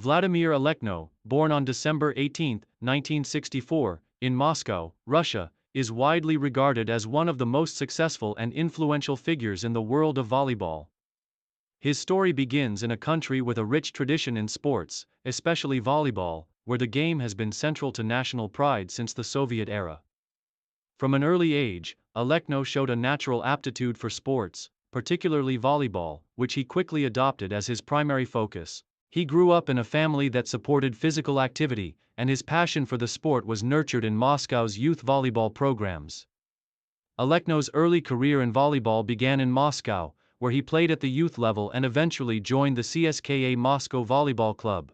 Vladimir Alekno, born on December 18, 1964, in Moscow, Russia, is widely regarded as one of the most successful and influential figures in the world of volleyball. His story begins in a country with a rich tradition in sports, especially volleyball, where the game has been central to national pride since the Soviet era. From an early age, Alekno showed a natural aptitude for sports, particularly volleyball, which he quickly adopted as his primary focus. He grew up in a family that supported physical activity, and his passion for the sport was nurtured in Moscow's youth volleyball programs. Alekno's early career in volleyball began in Moscow, where he played at the youth level and eventually joined the CSKA Moscow Volleyball Club.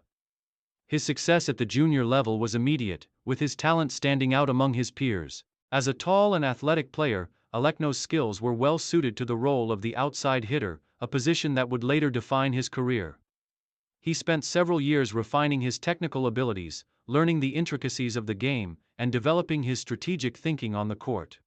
His success at the junior level was immediate, with his talent standing out among his peers. As a tall and athletic player, Alekno's skills were well suited to the role of the outside hitter, a position that would later define his career. He spent several years refining his technical abilities, learning the intricacies of the game, and developing his strategic thinking on the court.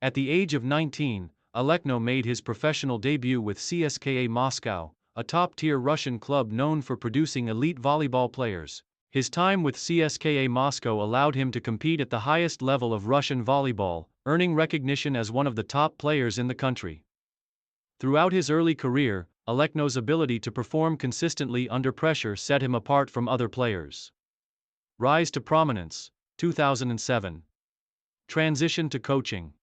At the age of 19, Alekno made his professional debut with CSKA Moscow, a top-tier Russian club known for producing elite volleyball players. His time with CSKA Moscow allowed him to compete at the highest level of Russian volleyball, earning recognition as one of the top players in the country. Throughout his early career, Alekno's ability to perform consistently under pressure set him apart from other players. Rise to prominence, 2007. Transition to coaching.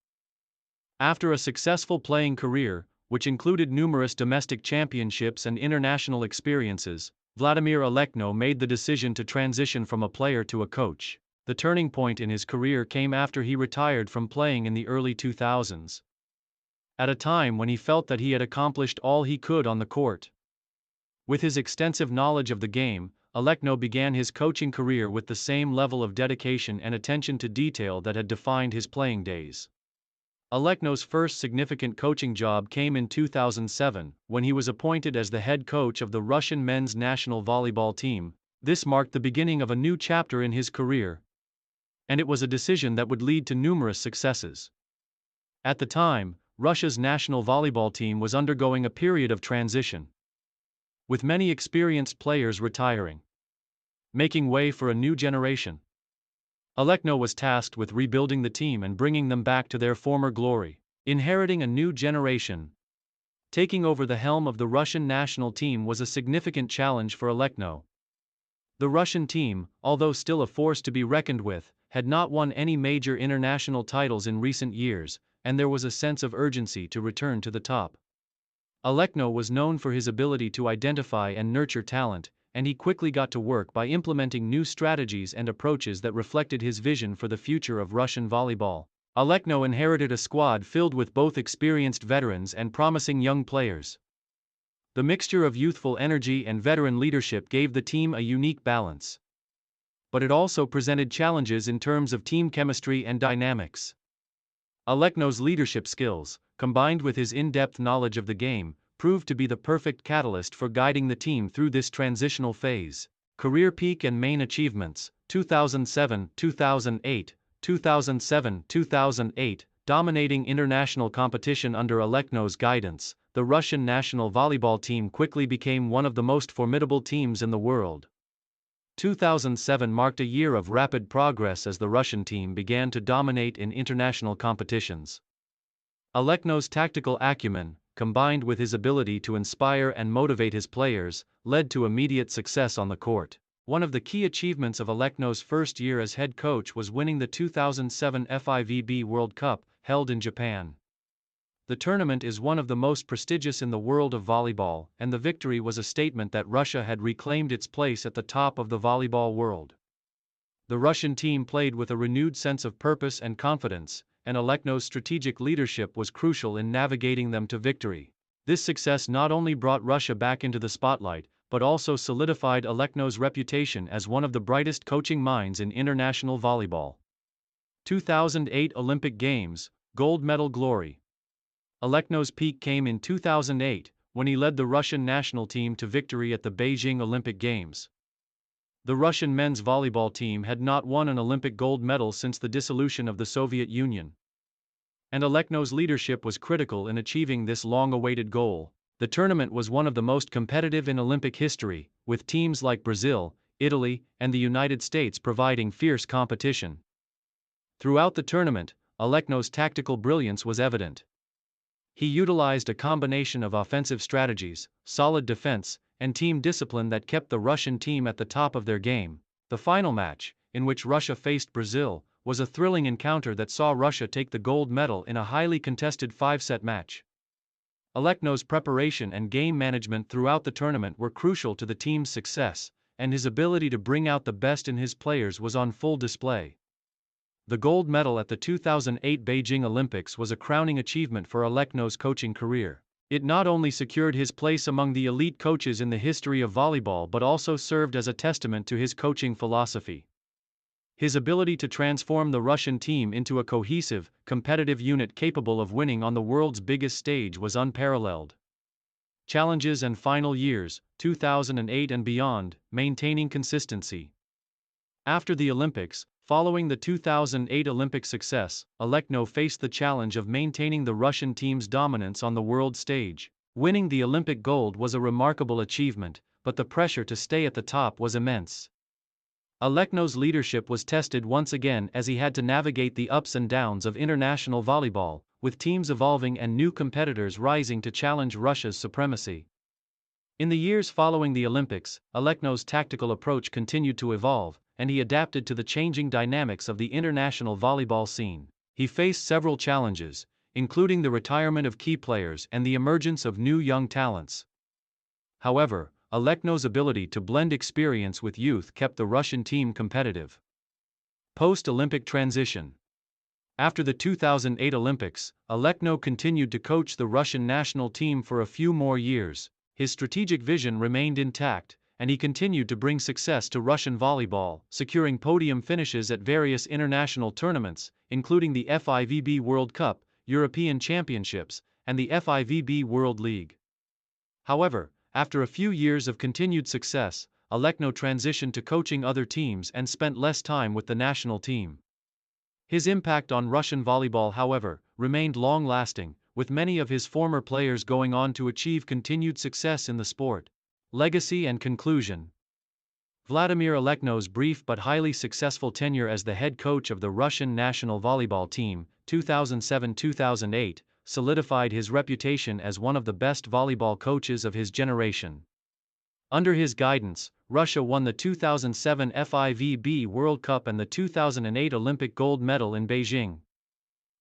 After a successful playing career, which included numerous domestic championships and international experiences, Vladimir Alekno made the decision to transition from a player to a coach. The turning point in his career came after he retired from playing in the early 2000s. At a time when he felt that he had accomplished all he could on the court. With his extensive knowledge of the game, Alekno began his coaching career with the same level of dedication and attention to detail that had defined his playing days. Alekno's first significant coaching job came in 2007, when he was appointed as the head coach of the Russian men's national volleyball team. This marked the beginning of a new chapter in his career, and it was a decision that would lead to numerous successes. At the time, Russia's national volleyball team was undergoing a period of transition, with many experienced players retiring, making way for a new generation. Alekno was tasked with rebuilding the team and bringing them back to their former glory, inheriting a new generation. Taking over the helm of the Russian national team was a significant challenge for Alekno. The Russian team, although still a force to be reckoned with, had not won any major international titles in recent years, and there was a sense of urgency to return to the top. Alekno was known for his ability to identify and nurture talent, and he quickly got to work by implementing new strategies and approaches that reflected his vision for the future of Russian volleyball. Alekno inherited a squad filled with both experienced veterans and promising young players. The mixture of youthful energy and veteran leadership gave the team a unique balance. But it also presented challenges in terms of team chemistry and dynamics. Alekno's leadership skills, combined with his in-depth knowledge of the game, proved to be the perfect catalyst for guiding the team through this transitional phase. Career peak and main achievements, 2007-2008, 2007-2008, dominating international competition under Alekno's guidance, the Russian national volleyball team quickly became one of the most formidable teams in the world. 2007 marked a year of rapid progress as the Russian team began to dominate in international competitions. Alekno's tactical acumen, combined with his ability to inspire and motivate his players, led to immediate success on the court. One of the key achievements of Alekno's first year as head coach was winning the 2007 FIVB World Cup, held in Japan. The tournament is one of the most prestigious in the world of volleyball, and the victory was a statement that Russia had reclaimed its place at the top of the volleyball world. The Russian team played with a renewed sense of purpose and confidence, and Alekno's strategic leadership was crucial in navigating them to victory. This success not only brought Russia back into the spotlight, but also solidified Alekno's reputation as one of the brightest coaching minds in international volleyball. 2008 Olympic Games, gold medal glory. Alekno's peak came in 2008, when he led the Russian national team to victory at the Beijing Olympic Games. The Russian men's volleyball team had not won an Olympic gold medal since the dissolution of the Soviet Union. And Alekno's leadership was critical in achieving this long-awaited goal. The tournament was one of the most competitive in Olympic history, with teams like Brazil, Italy, and the United States providing fierce competition. Throughout the tournament, Alekno's tactical brilliance was evident. He utilized a combination of offensive strategies, solid defense, and team discipline that kept the Russian team at the top of their game. The final match, in which Russia faced Brazil, was a thrilling encounter that saw Russia take the gold medal in a highly contested five-set match. Alekno's preparation and game management throughout the tournament were crucial to the team's success, and his ability to bring out the best in his players was on full display. The gold medal at the 2008 Beijing Olympics was a crowning achievement for Alekno's coaching career. It not only secured his place among the elite coaches in the history of volleyball but also served as a testament to his coaching philosophy. His ability to transform the Russian team into a cohesive, competitive unit capable of winning on the world's biggest stage was unparalleled. Challenges and final years, 2008 and beyond, maintaining consistency. After the Olympics, following the 2008 Olympic success, Alekno faced the challenge of maintaining the Russian team's dominance on the world stage. Winning the Olympic gold was a remarkable achievement, but the pressure to stay at the top was immense. Alekno's leadership was tested once again as he had to navigate the ups and downs of international volleyball, with teams evolving and new competitors rising to challenge Russia's supremacy. In the years following the Olympics, Alekno's tactical approach continued to evolve, and he adapted to the changing dynamics of the international volleyball scene. He faced several challenges, including the retirement of key players and the emergence of new young talents. However, Alekno's ability to blend experience with youth kept the Russian team competitive. Post-Olympic transition. After the 2008 Olympics, Alekno continued to coach the Russian national team for a few more years. His strategic vision remained intact, and he continued to bring success to Russian volleyball, securing podium finishes at various international tournaments, including the FIVB World Cup, European Championships, and the FIVB World League. However, after a few years of continued success, Alekno transitioned to coaching other teams and spent less time with the national team. His impact on Russian volleyball, however, remained long-lasting, with many of his former players going on to achieve continued success in the sport. Legacy and conclusion. Vladimir Alekno's brief but highly successful tenure as the head coach of the Russian national volleyball team, 2007-2008, solidified his reputation as one of the best volleyball coaches of his generation. Under his guidance, Russia won the 2007 FIVB World Cup and the 2008 Olympic gold medal in Beijing,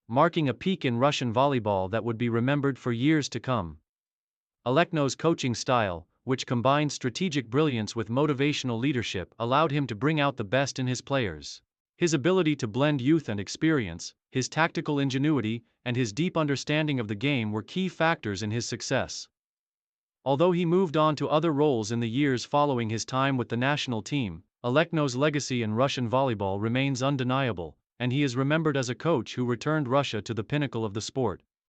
marking a peak in Russian volleyball that would be remembered for years to come. Alekno's coaching style, which combined strategic brilliance with motivational leadership, allowed him to bring out the best in his players. His ability to blend youth and experience, his tactical ingenuity, and his deep understanding of the game were key factors in his success. Although he moved on to other roles in the years following his time with the national team, Alekno's legacy in Russian volleyball remains undeniable, and he is remembered as a coach who returned Russia to the pinnacle of the sport.